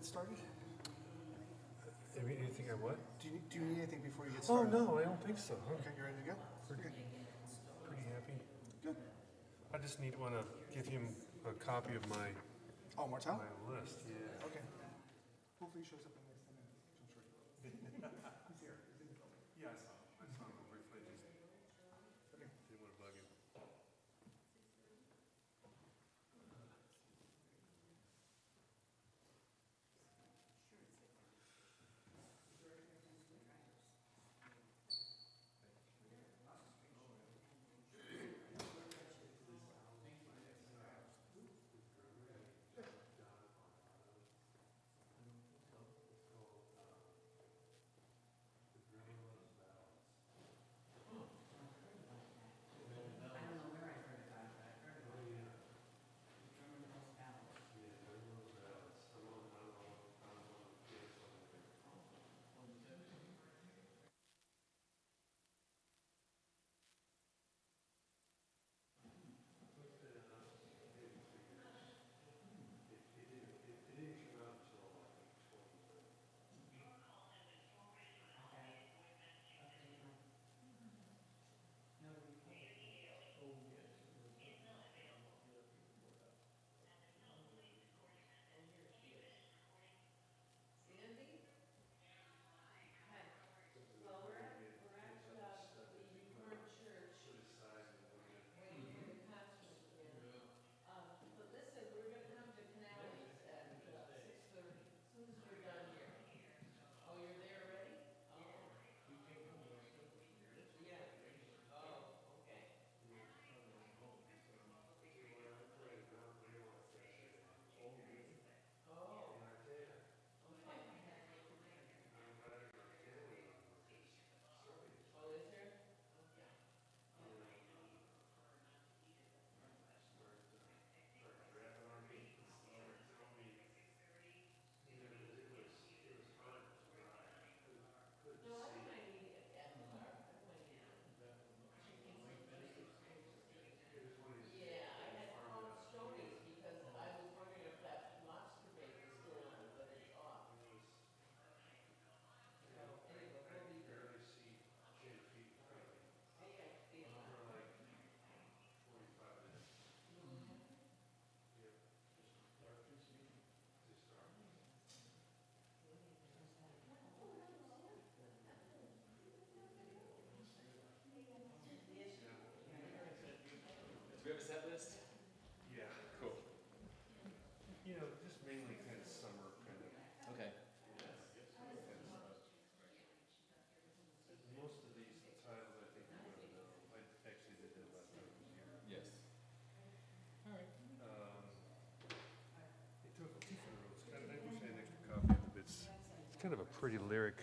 get started? Anything I what? Do you need anything before you get Oh, started? no, I don't think so. Okay, you ready to go? Pretty happy. Good. I just want to give him a copy of my Oh, Martell? list. Yeah. Okay. Hopefully he shows up in the next 10 minutes. I'm sure he will. He's here. He's in the building. Yeah, I saw him briefly. Just Okay. didn't want to bug him. Do we have a set list? Yeah. Cool. Just mainly kind of summer kind of. Okay. Most of these titles I think you're going to know. I actually did that last time I was here. Yes. All right. They took different roads. I wish I had an extra copy of it. It's kind of a pretty lyric.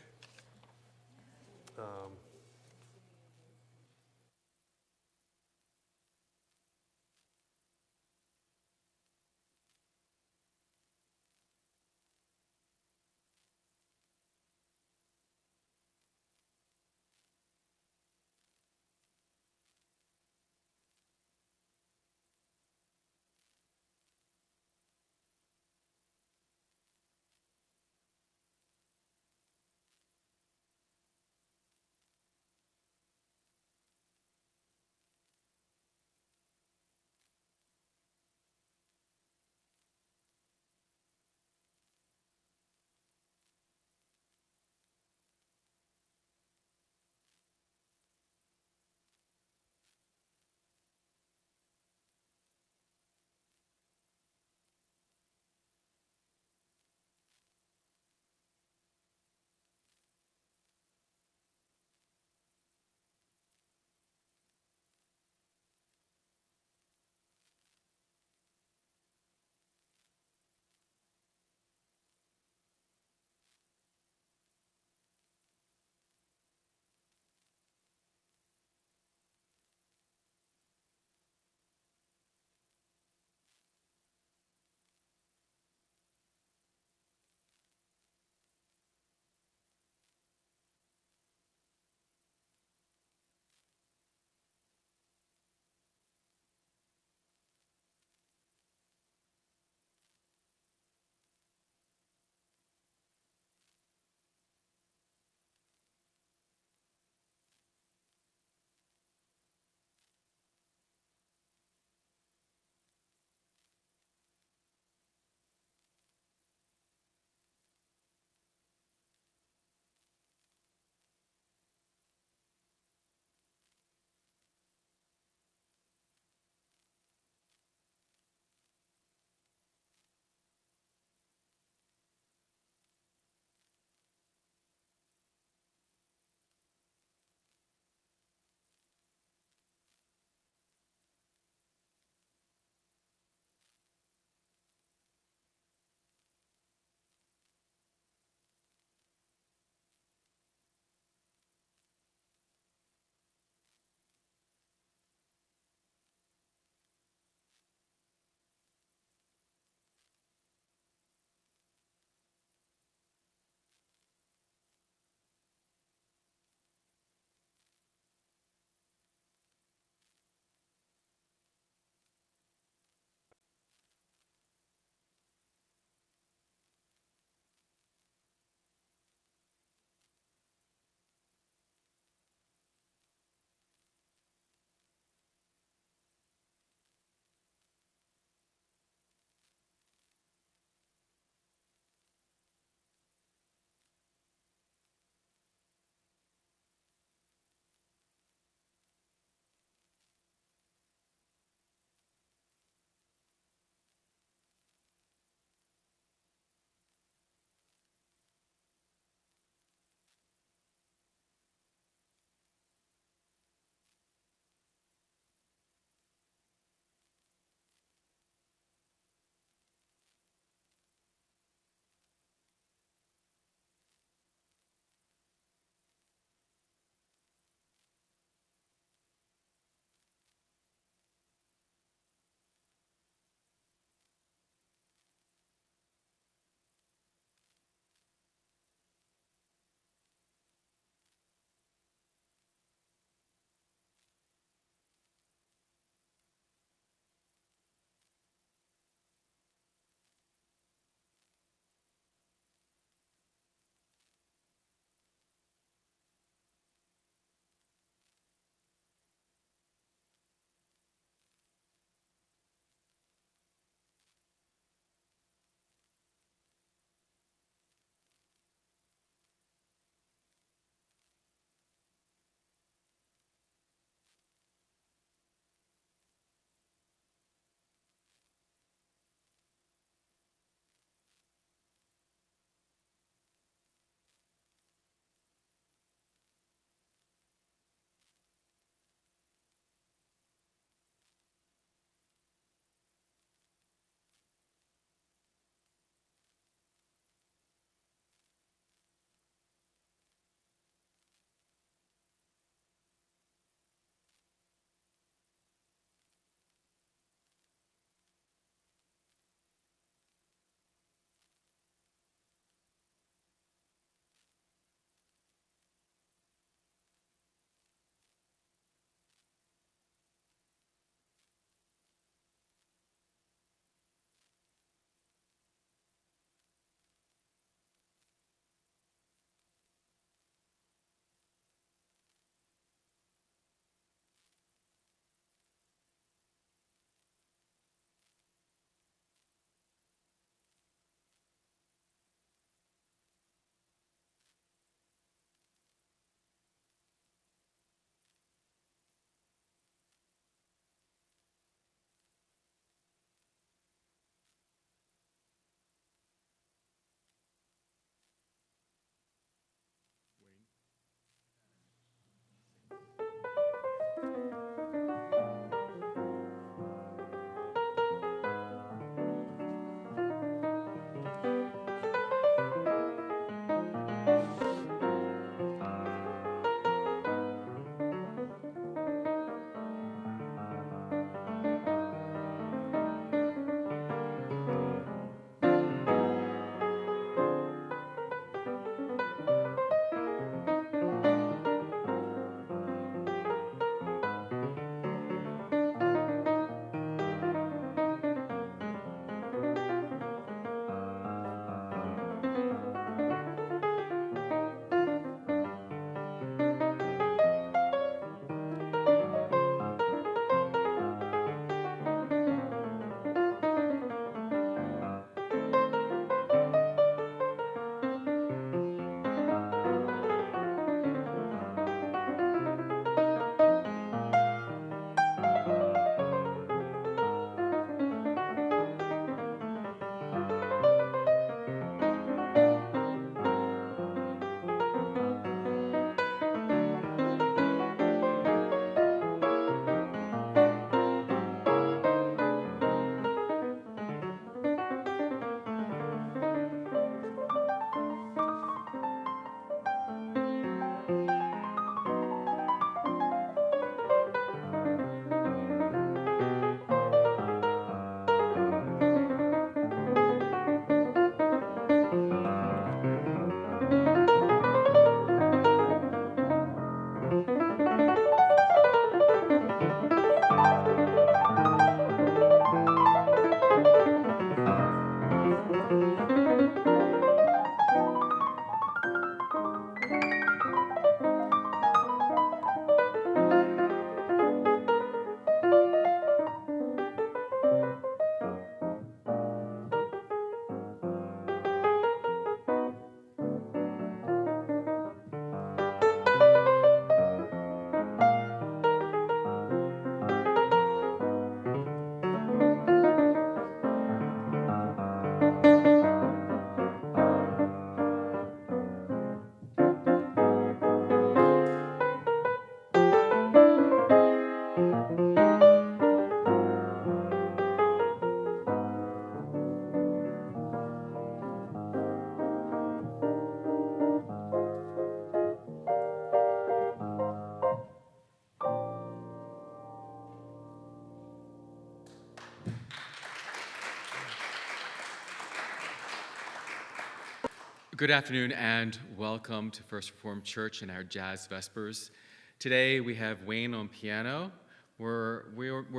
Good afternoon and welcome to First Reformed Church and our Jazz Vespers. Today we have Wayne on piano. We're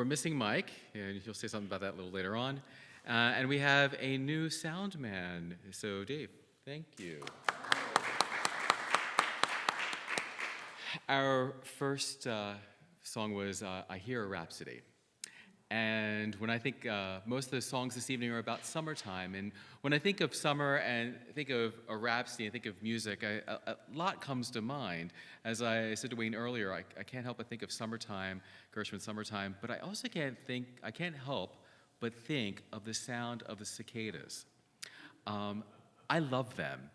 missing Mike, and you'll say something about that a little later on. And we have a new sound man. So Dave, thank you. Our first song was I Hear a Rhapsody. And when I think, most of the songs this evening are about summertime. And when I think of summer and think of a rhapsody and think of music, a lot comes to mind. As I said to Wayne earlier, I can't help but think of summertime, Gershwin's Summertime, but I also I can't help but think of the sound of the cicadas. I love them.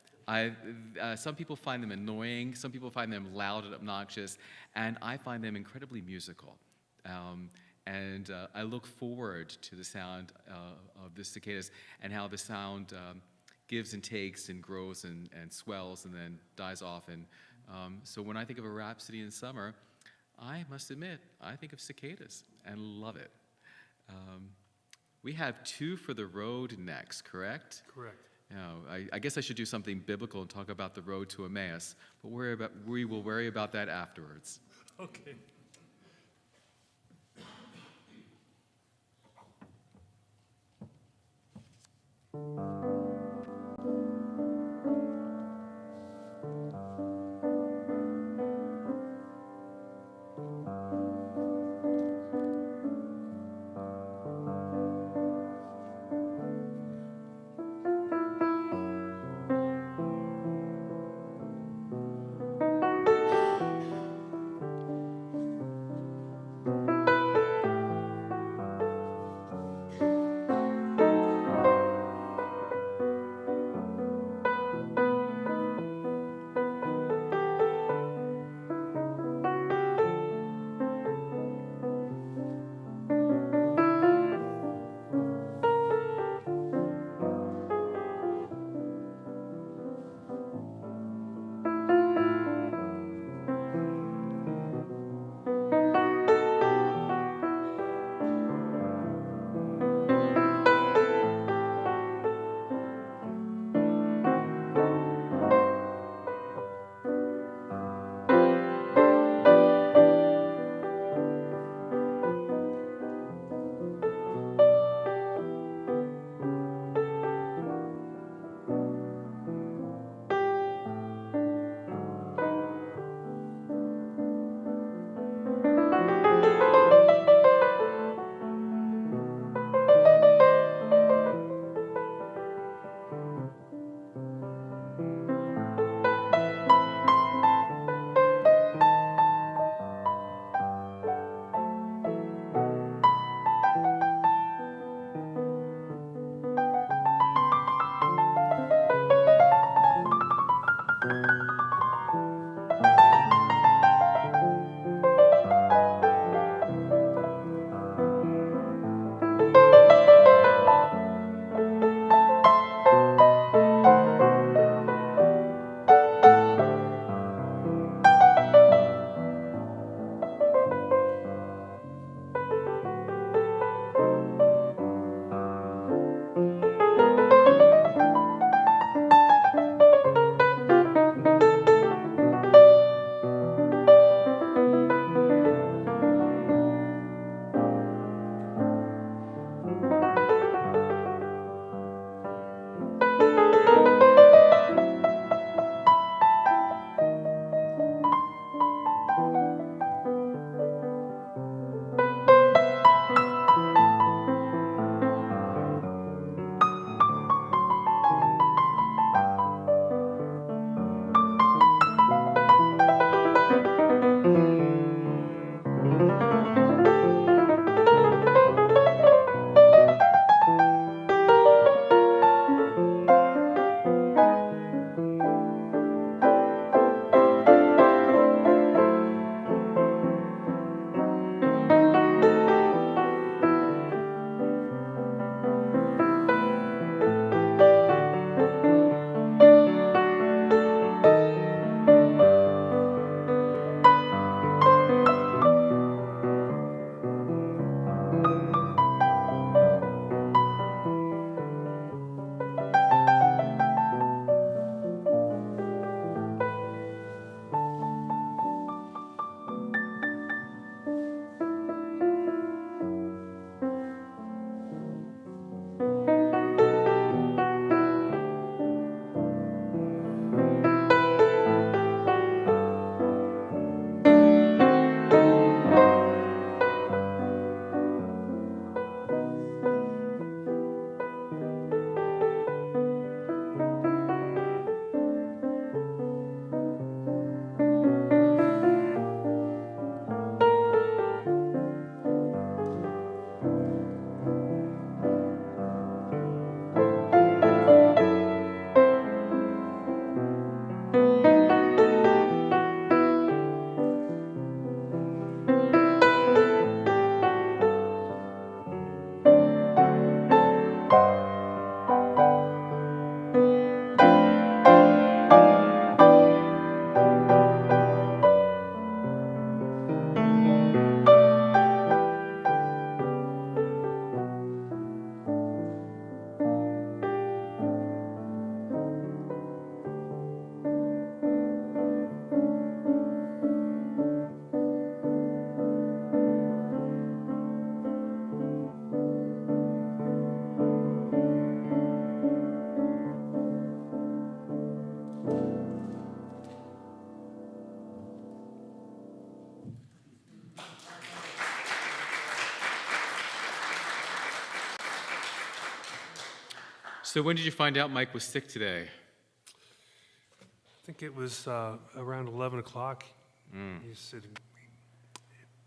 Some people find them annoying, some people find them loud and obnoxious, and I find them incredibly musical. And I look forward to the sound of the cicadas and how the sound gives and takes and grows and swells and then dies off. And so when I think of a rhapsody in summer, I must admit, I think of cicadas and love it. We have two for the road next, correct? Correct. I guess I should do something biblical and talk about the road to Emmaus, but we will worry about that afterwards. Okay. So when did you find out Mike was sick today? I think it was around 11 o'clock. He said,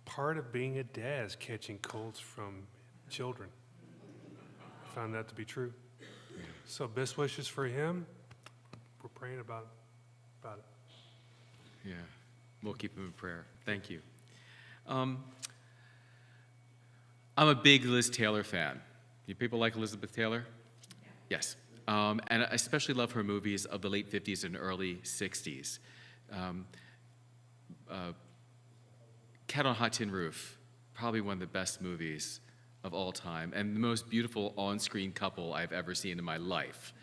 part of being a dad is catching colds from children. I found that to be true. So best wishes for him. We're praying about it. Yeah, we'll keep him in prayer. Thank you. I'm a big Liz Taylor fan. You people like Elizabeth Taylor? Yes. And I especially love her movies of the late 50s and early 60s. Cat on a Hot Tin Roof, probably one of the best movies of all time, and the most beautiful on-screen couple I've ever seen in my life.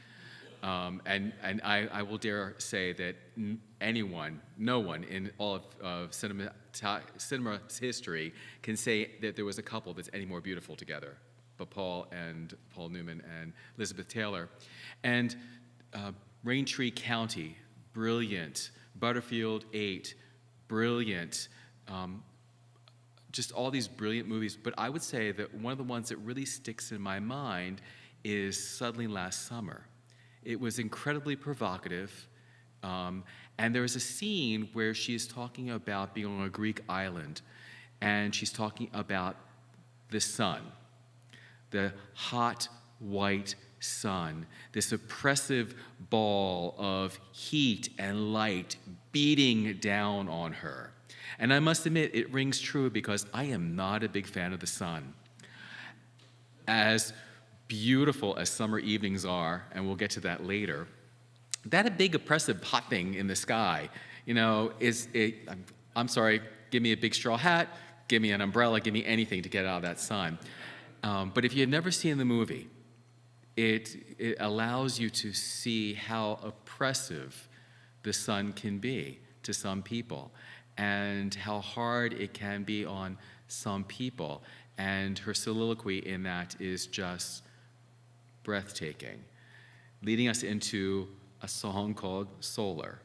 And I will dare say that no one in all of cinema's history can say that there was a couple that's any more beautiful together, but Paul Newman and Elizabeth Taylor. And Raintree County, brilliant. Butterfield 8, brilliant. Just all these brilliant movies. But I would say that one of the ones that really sticks in my mind is Suddenly Last Summer. It was incredibly provocative. And there is a scene where she's talking about being on a Greek island, and she's talking about the sun, the hot, white sun, this oppressive ball of heat and light beating down on her. And I must admit, it rings true because I am not a big fan of the sun. As beautiful as summer evenings are, and we'll get to that later, that a big oppressive hot thing in the sky, I'm sorry, give me a big straw hat, give me an umbrella, give me anything to get out of that sun. But if you had never seen the movie, it allows you to see how oppressive the sun can be to some people and how hard it can be on some people. And her soliloquy in that is just breathtaking, leading us into a song called Solar.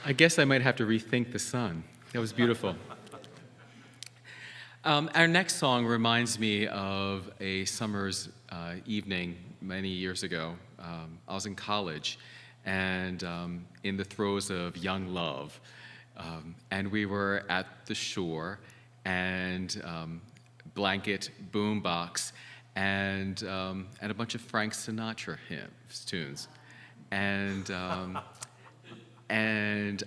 I guess I might have to rethink the sun. That was beautiful. Our next song reminds me of a summer's evening many years ago. I was in college and in the throes of young love. And we were at the shore and blanket, boombox, and a bunch of Frank Sinatra tunes. And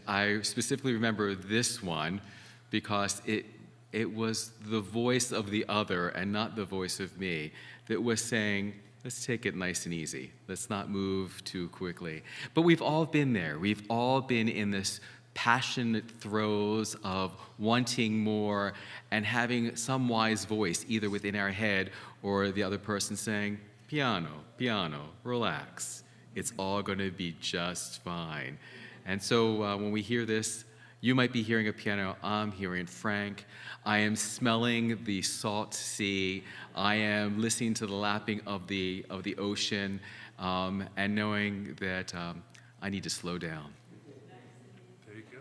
I specifically remember this one because it was the voice of the other and not the voice of me that was saying, let's take it nice and easy. Let's not move too quickly. But we've all been there. We've all been in this passionate throes of wanting more and having some wise voice either within our head or the other person saying, piano, piano, relax. It's all going to be just fine. And so when we hear this, you might be hearing a piano, I'm hearing Frank. I am smelling the salt sea. I am listening to the lapping of the ocean and knowing that I need to slow down. There you go.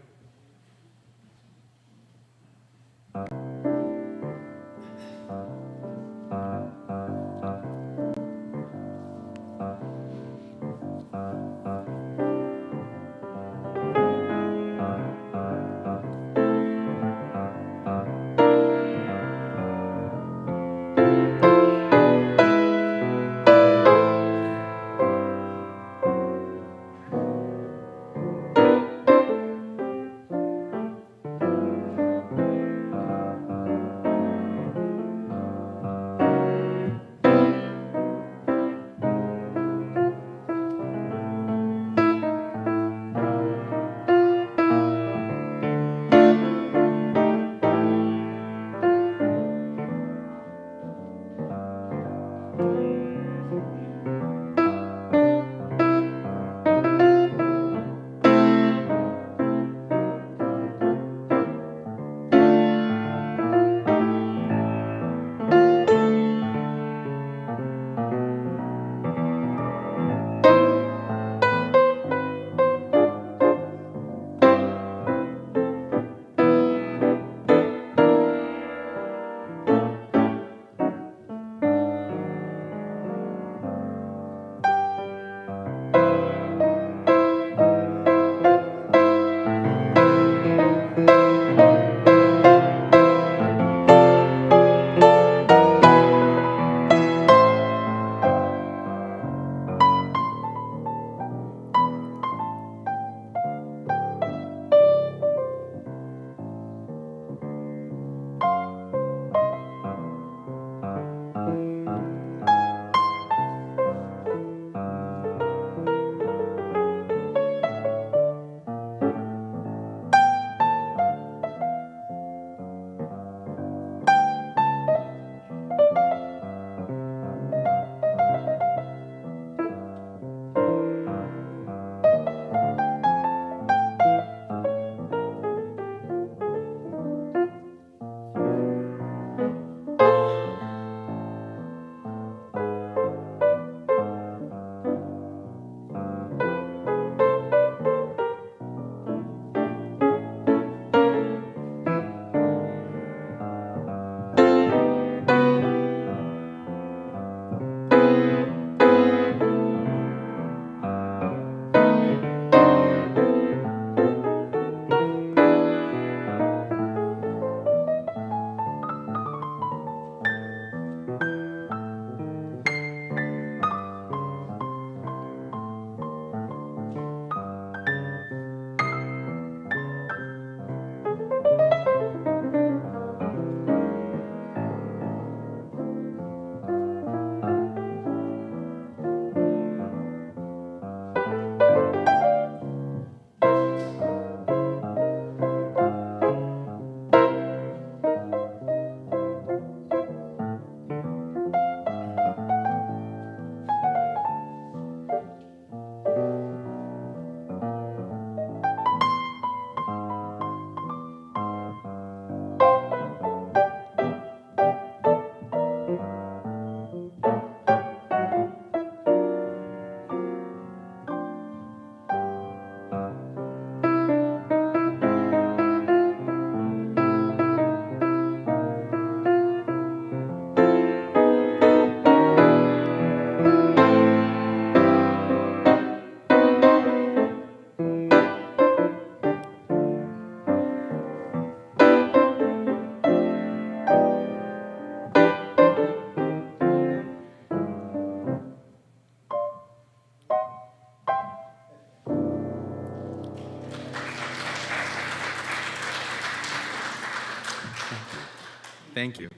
Thank you.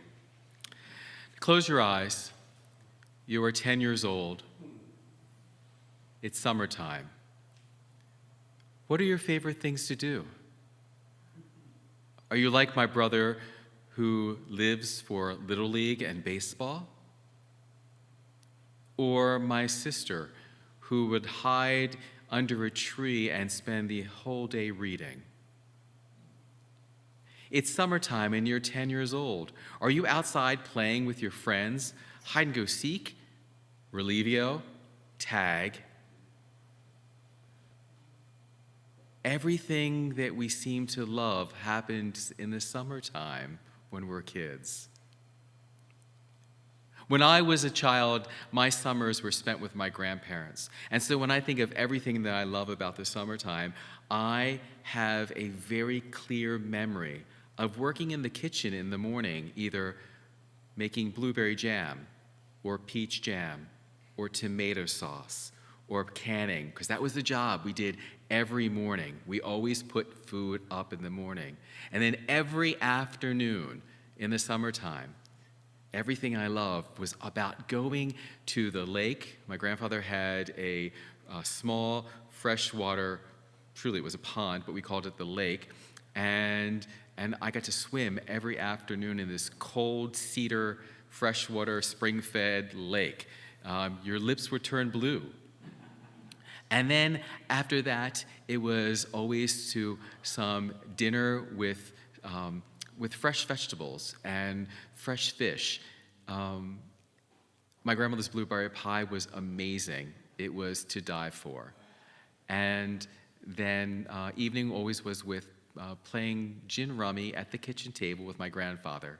Close your eyes. You are 10 years old. It's summertime. What are your favorite things to do? Are you like my brother who lives for Little League and baseball? Or my sister who would hide under a tree and spend the whole day reading? It's summertime and you're 10 years old. Are you outside playing with your friends, hide and go seek, Relivio, tag? Everything that we seem to love happened in the summertime when we're kids. When I was a child, my summers were spent with my grandparents. And so when I think of everything that I love about the summertime, I have a very clear memory of working in the kitchen in the morning, either making blueberry jam or peach jam or tomato sauce or canning, because that was the job we did every morning. We always put food up in the morning. And then every afternoon in the summertime, everything I loved was about going to the lake. My grandfather had a small freshwater, truly it was a pond, but we called it the lake. And I got to swim every afternoon in this cold cedar, freshwater, spring-fed lake. Your lips were turned blue. And then after that, it was always to some dinner with fresh vegetables and fresh fish. My grandmother's blueberry pie was amazing. It was to die for. And then evening always was with playing gin rummy at the kitchen table with my grandfather.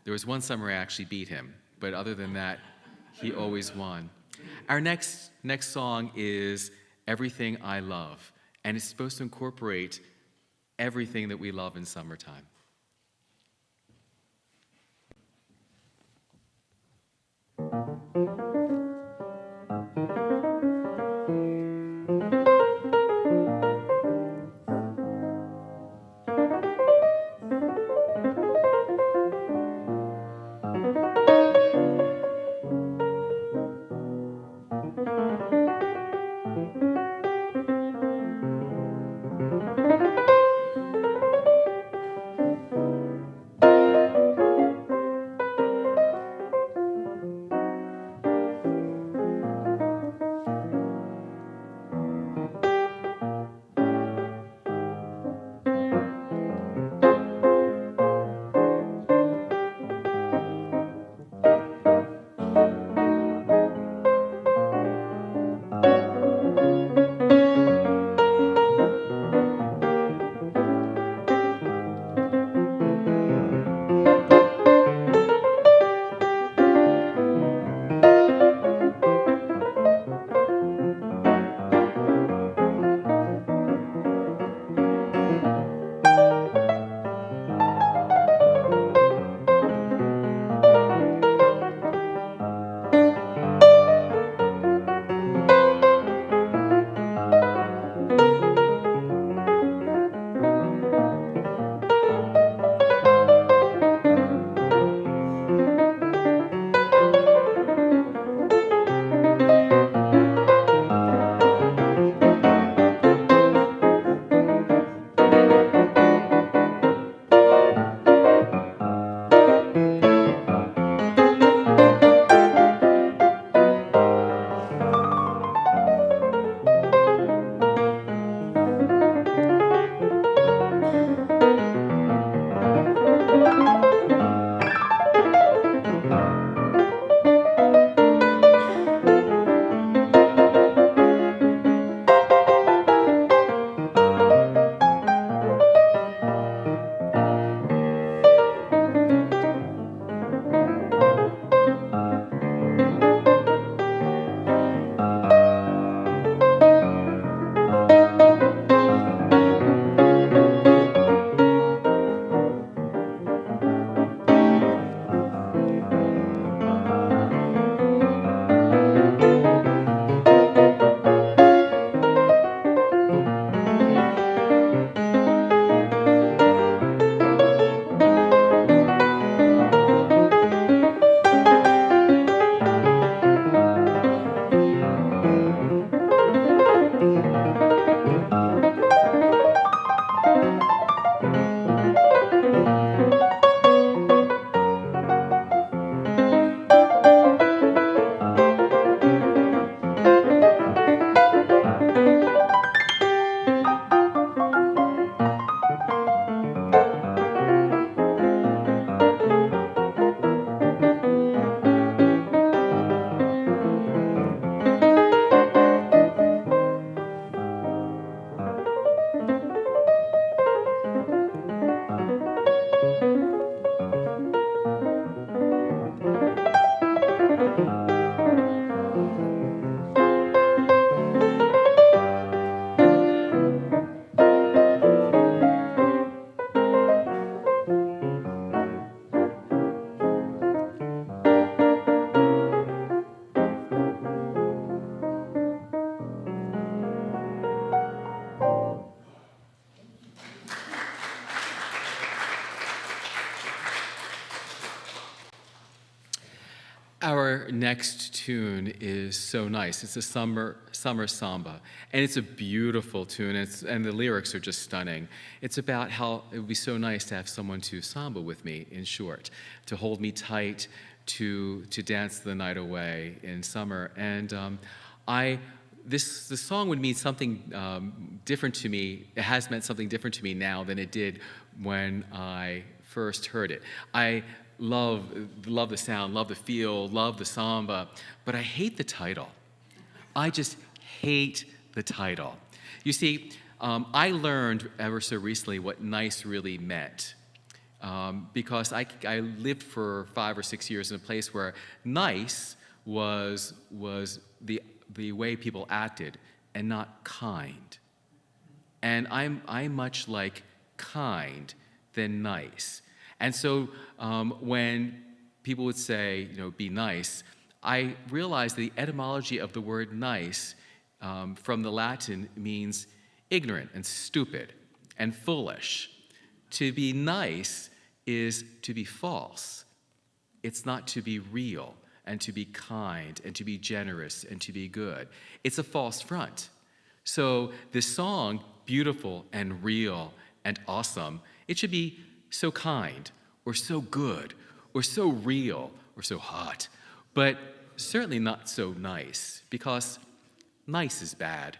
There was one summer I actually beat him, but other than that, he always won. Our next song is Everything I Love, and it's supposed to incorporate everything that we love in summertime. Our next tune is so nice. It's a summer samba, and it's a beautiful tune, and the lyrics are just stunning. It's about how it would be so nice to have someone to samba with me, in short, to hold me tight, to dance the night away in summer. And this song would mean something different to me. It has meant something different to me now than it did when I first heard it. I love the sound, love the feel, love the samba, but I hate the title. I just hate the title. You see, I learned ever so recently what nice really meant, because I lived for 5 or 6 years in a place where nice was the way people acted and not kind. And I'm much like kind than nice. And so when people would say, be nice, I realized the etymology of the word nice from the Latin means ignorant and stupid and foolish. To be nice is to be false. It's not to be real and to be kind and to be generous and to be good. It's a false front. So this song, beautiful and real and awesome, it should be so kind, or so good, or so real, or so hot, but certainly not so nice, because nice is bad.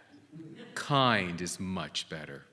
Kind is much better.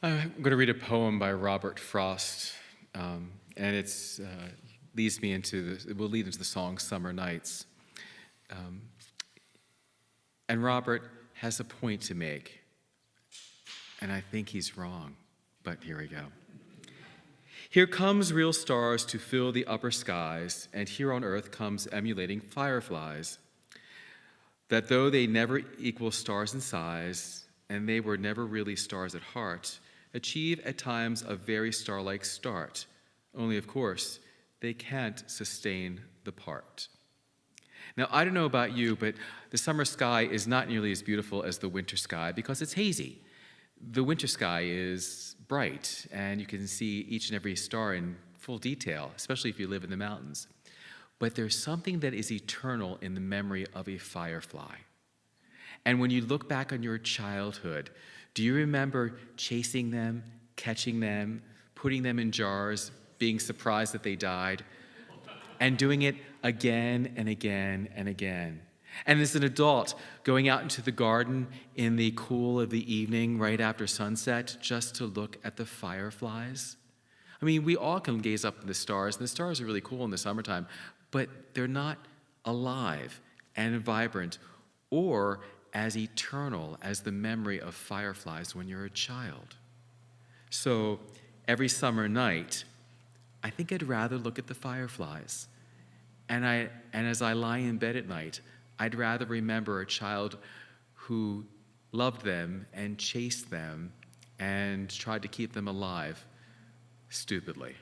I'm going to read a poem by Robert Frost, and it's leads me into it will lead into the song "Summer Nights." And Robert has a point to make, and I think he's wrong, but here we go. Here comes real stars to fill the upper skies, and here on earth comes emulating fireflies, that though they never equal stars in size, and they were never really stars at heart, achieve at times a very star-like start, only of course, they can't sustain the part. Now, I don't know about you, but the summer sky is not nearly as beautiful as the winter sky because it's hazy. The winter sky is bright, and you can see each and every star in full detail, especially if you live in the mountains. But there's something that is eternal in the memory of a firefly. And when you look back on your childhood, do you remember chasing them, catching them, putting them in jars, being surprised that they died, and doing it again and again and again? And as an adult, going out into the garden in the cool of the evening right after sunset just to look at the fireflies. I mean, we all can gaze up at the stars, and the stars are really cool in the summertime, but they're not alive and vibrant or as eternal as the memory of fireflies when you're a child. So every summer night, I think I'd rather look at the fireflies. And as I lie in bed at night, I'd rather remember a child who loved them and chased them and tried to keep them alive stupidly.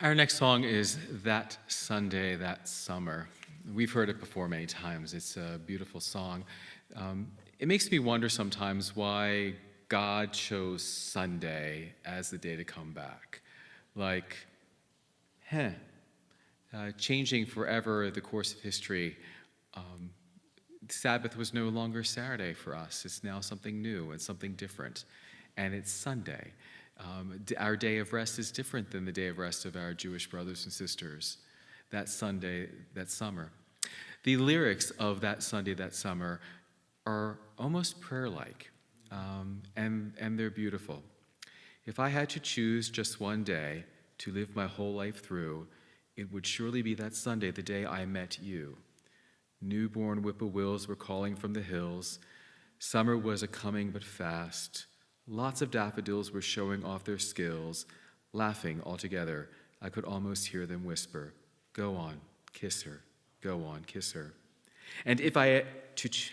Our next song is That Sunday, That Summer. We've heard it before many times. It's a beautiful song. It makes me wonder sometimes why God chose Sunday as the day to come back. Like, changing forever the course of history. Sabbath was no longer Saturday for us. It's now something new and something different. And it's Sunday. Our day of rest is different than the day of rest of our Jewish brothers and sisters. That Sunday, that summer. The lyrics of That Sunday, That Summer are almost prayer-like, and they're beautiful. If I had to choose just one day to live my whole life through, it would surely be that Sunday, the day I met you. Newborn whippoorwills were calling from the hills. Summer was a-coming but fast. Lots of daffodils were showing off their skills. Laughing all together, I could almost hear them whisper, "Go on, kiss her. Go on, kiss her." And if I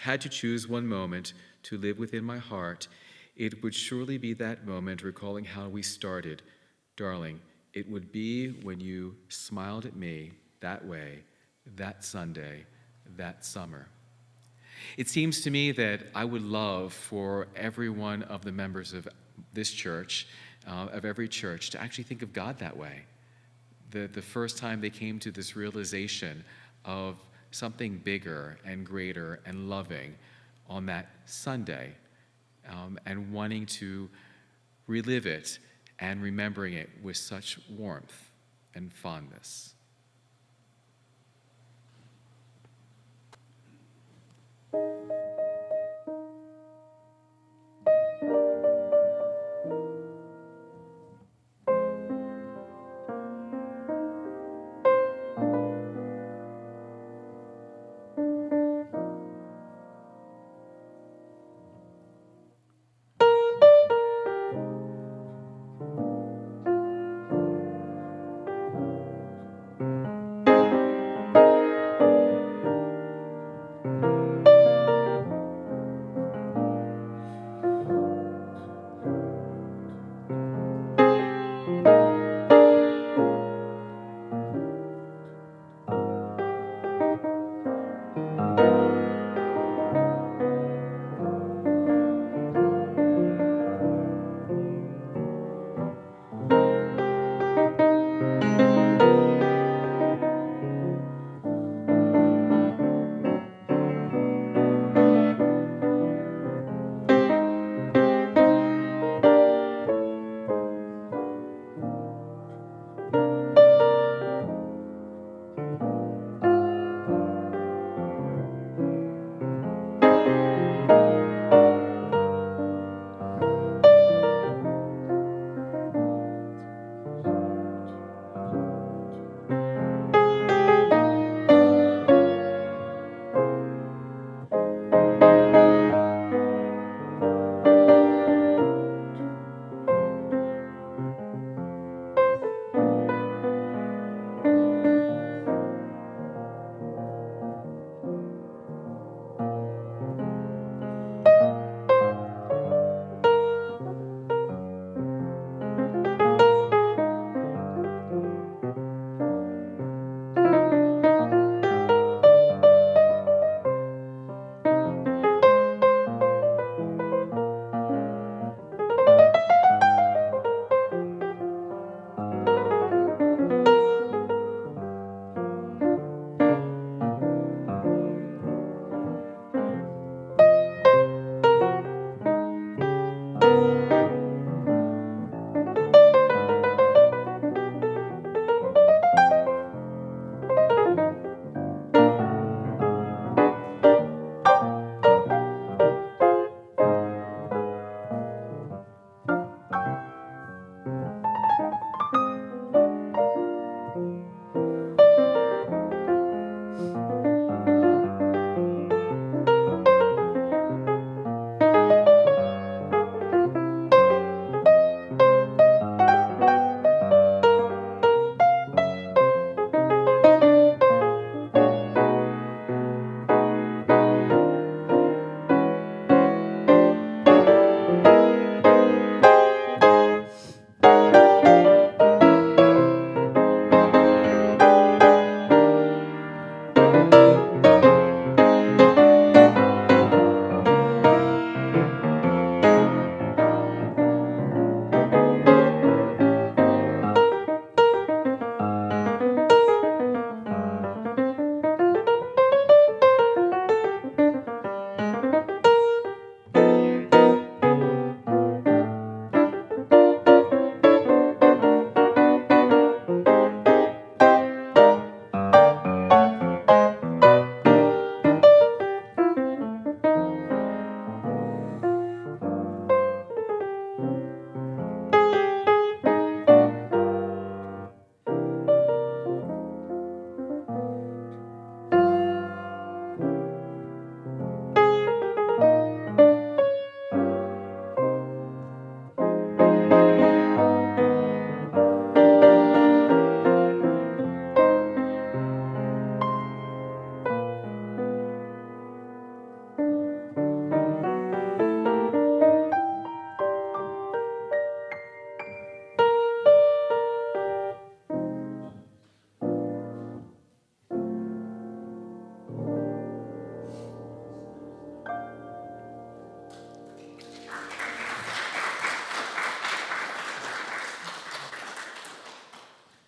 had to choose one moment to live within my heart, it would surely be that moment recalling how we started. Darling, it would be when you smiled at me that way, that Sunday, that summer. It seems to me that I would love for every one of the members of this church, of every church, to actually think of God that way. The first time they came to this realization of something bigger and greater and loving on that Sunday, and wanting to relive it and remembering it with such warmth and fondness.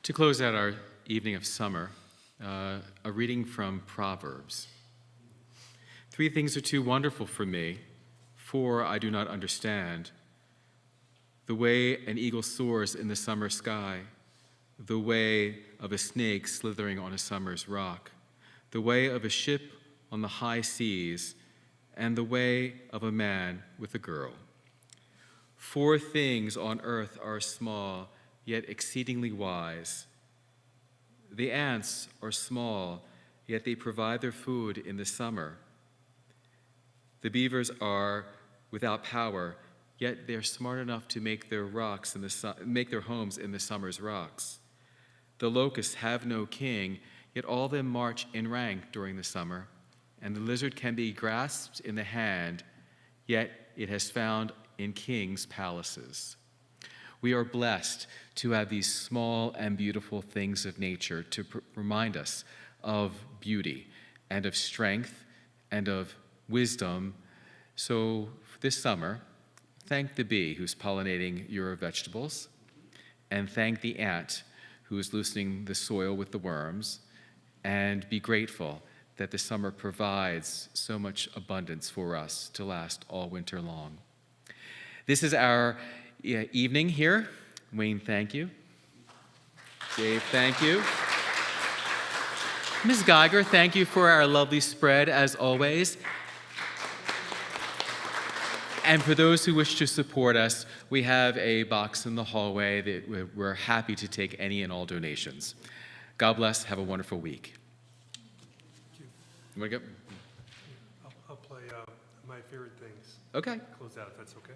To close out our evening of summer, a reading from Proverbs. 3 things are too wonderful for me, 4 I do not understand. The way an eagle soars in the summer sky, the way of a snake slithering on a summer's rock, the way of a ship on the high seas, and the way of a man with a girl. 4 things on earth are small, yet exceedingly wise. The ants are small, yet they provide their food in the summer. The beavers are without power, yet they're smart enough to make their homes in the summer's rocks. The locusts have no king, yet all of them march in rank during the summer. And the lizard can be grasped in the hand, yet it has found in kings' palaces. We are blessed to have these small and beautiful things of nature to remind us of beauty and of strength and of wisdom. So this summer, thank the bee who's pollinating your vegetables, and thank the ant who is loosening the soil with the worms, and be grateful that the summer provides so much abundance for us to last all winter long. This is our evening here. Wayne, thank you. Dave, thank you. Ms. Geiger, thank you for our lovely spread, as always. And for those who wish to support us, we have a box in the hallway that we're happy to take any and all donations. God bless. Have a wonderful week. You want to go? I'll play my favorite things. Okay. Close out if that's okay.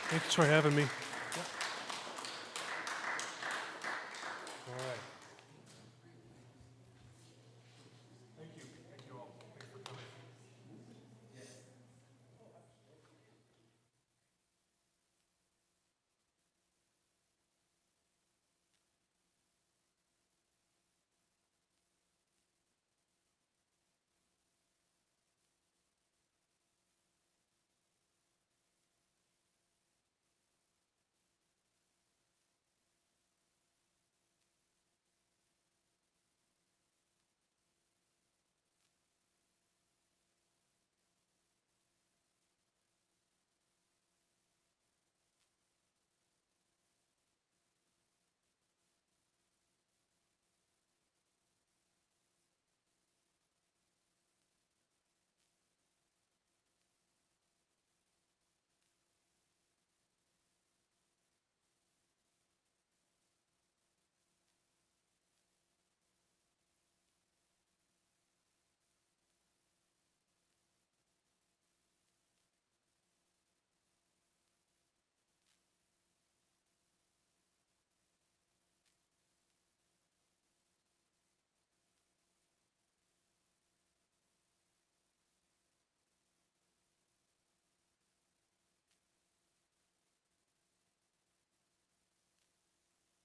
Thanks for having me.